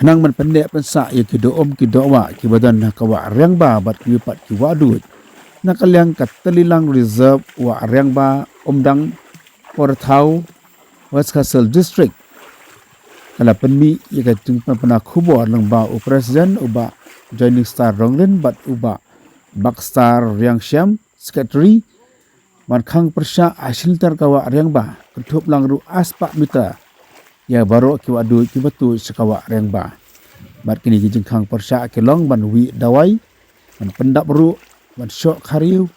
Kenang man pendek pensak ya ki Dohum ki Dohwah ki badan kawa Riangba bat ki pat ki wadut. Nakaliang katelilang reserve wa Riangba omdang Pathar West Castle District. Kala penmi ya ka jingpan pernah kubur lengba u presiden uba joining star ronglin bat uba bakstar Riang Syam secretary man khang persya asiltar kawa Riangba ketup langru aspak mitra ya baru ki wadu ki betu sekawa Riangba. Bat kini ki jingkhang persya ki long ban wi dawai man pendap ru man syok khariu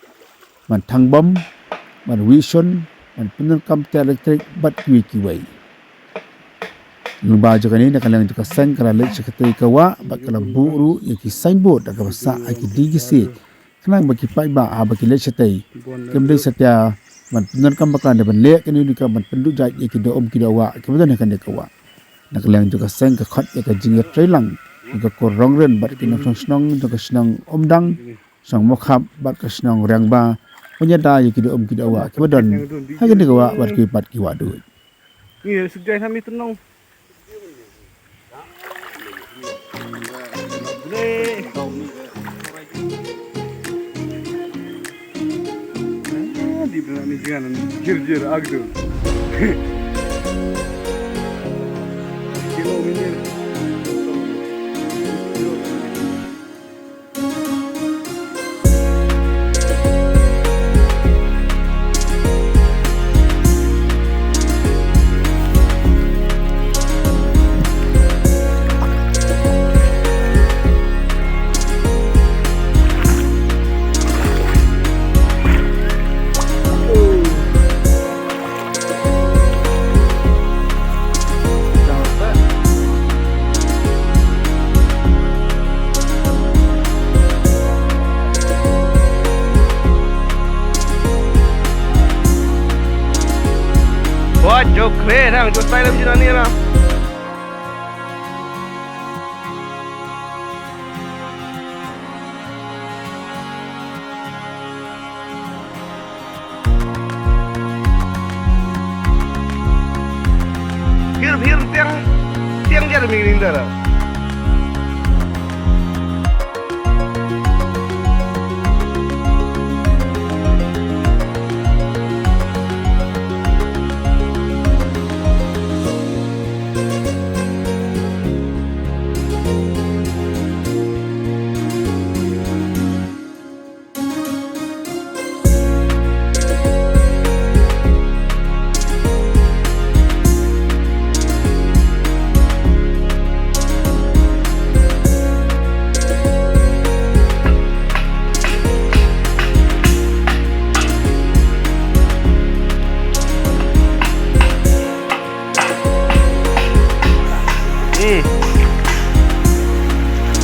man thangbam man wishon man penerkam elektrik bat ki wai. Lomba juga ni nak kalian juga sign kalau lek sekretari kawa bat kalau buru ya ki signboard agak besar aki digisi kenang bagi pai ba bagi lek setai kemudian setia man penerkam bakal depan lek kini juga man penduk jai ya ki Dohum ki Dohwah kemudian akan dia kawa nak kalian juga sign ke khot ya ke jingat trailang juga korong ren bat ki nong snong juga snong omdang sang mokhap bat ke snong Riangba penyada ya ki Dohum ki Dohwah kemudian akan dia kawa bat ki wadu ni segai kami tenang. Di belakang ni jangan jir agdo. Kilo minir. Wah, jauh keren lah, jauh style macam ni lah. Hir tiang dia ada minggu ini dah.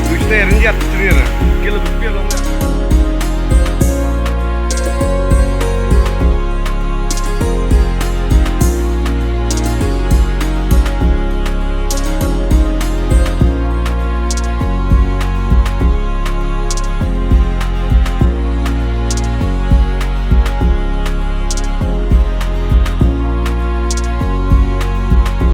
Du ställer en jätteturnerare. Killen på spel om det.